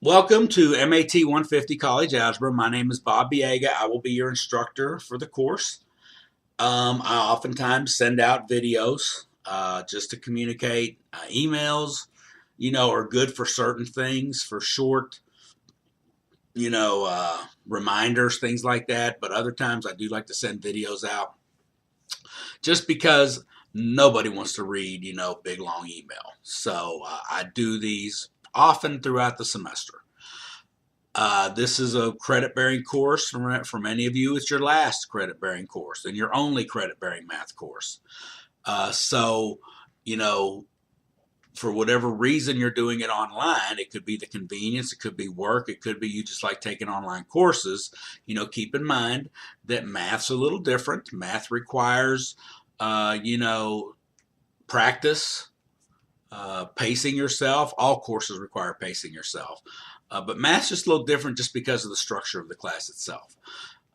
Welcome to MAT 150 College Algebra. My name is Bob Biega. I will be your instructor for the course. I oftentimes send out videos just to communicate. Emails, are good for certain things, for short, reminders, things like that. But other times I do like to send videos out just because nobody wants to read, big long email. So I do these often throughout the semester. This is a credit-bearing course. For many of you, it's your last credit-bearing course and your only credit-bearing math course. So, for whatever reason you're doing it online, it could be the convenience, it could be work, it could be you just like taking online courses. Keep in mind that math's a little different. Math requires, practice, pacing yourself. All courses require pacing yourself. But math's just a little different just because of the structure of the class itself.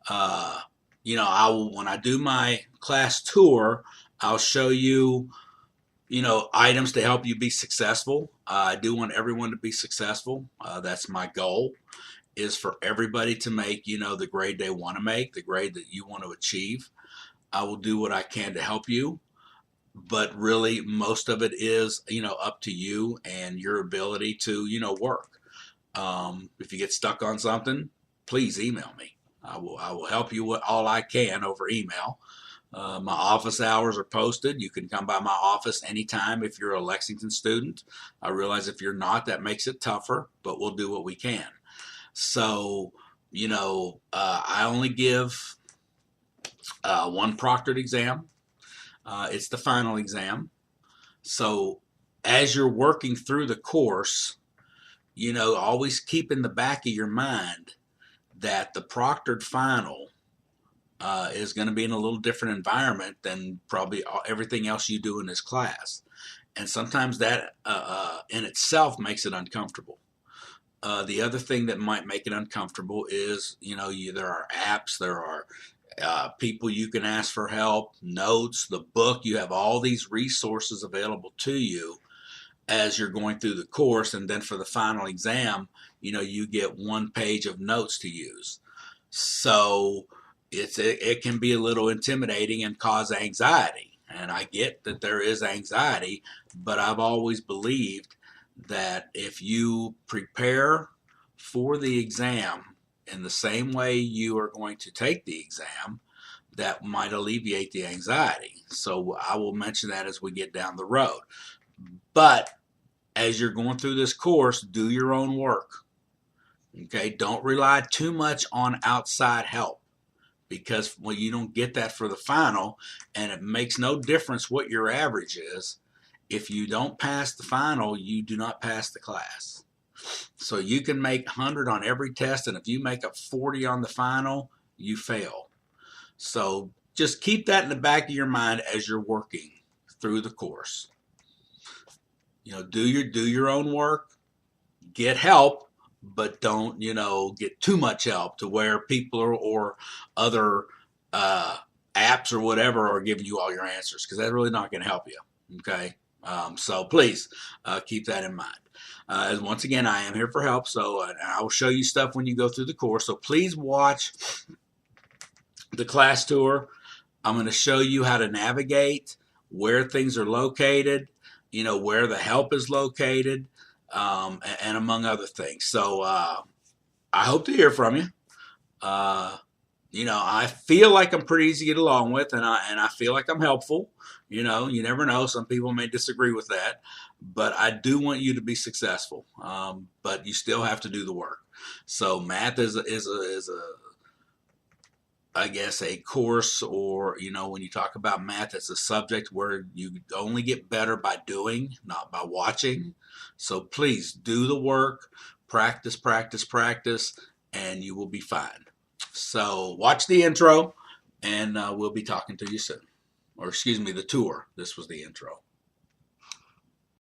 When I do my class tour, I'll show you, items to help you be successful. I do want everyone to be successful. That's my goal, is for everybody to make, the grade they want to make, the grade that you want to achieve. I will do what I can to help you. But really, most of it is, up to you and your ability to, work. If you get stuck on something, please email me. I will help you with all I can over email. My office hours are posted. You can come by my office anytime if you're a Lexington student. I realize if you're not, that makes it tougher, but we'll do what we can. So, I only give one proctored exam. It's the final exam. So as you're working through the course, always keep in the back of your mind that the proctored final is going to be in a little different environment than probably everything else you do in this class. And sometimes that in itself makes it uncomfortable. The other thing that might make it uncomfortable is, there are apps, there are people you can ask for help, notes, the book. You have all these resources available to you as you're going through the course. And then for the final exam, you get one page of notes to use. So it can be a little intimidating and cause anxiety. And I get that there is anxiety, but I've always believed that if you prepare for the exam in the same way you are going to take the exam, that might alleviate the anxiety. So I will mention that as we get down the road. But as you're going through this course, do your own work. Okay, don't rely too much on outside help, because you don't get that for the final, and it makes no difference what your average is. If you don't pass the final, you do not pass the class. So you can make 100 on every test, and if you make a 40 on the final, you fail. So just keep that in the back of your mind as you're working through the course. Do your own work, get help, but don't, get too much help to where people or other apps or whatever are giving you all your answers, because that's really not going to help you. Okay. So please keep that in mind. Once again, I am here for help, so I will show you stuff when you go through the course. So please watch the class tour. I'm going to show you how to navigate, where things are located, where the help is located, and among other things. So I hope to hear from you. I feel like I'm pretty easy to get along with, and I feel like I'm helpful. You never know. Some people may disagree with that, but I do want you to be successful. But you still have to do the work. So math is I guess a course, or when you talk about math, it's a subject where you only get better by doing, not by watching. So please do the work, practice, practice, practice, and you will be fine. So watch the intro, and we'll be talking to you soon. Or excuse me, the tour. This was the intro.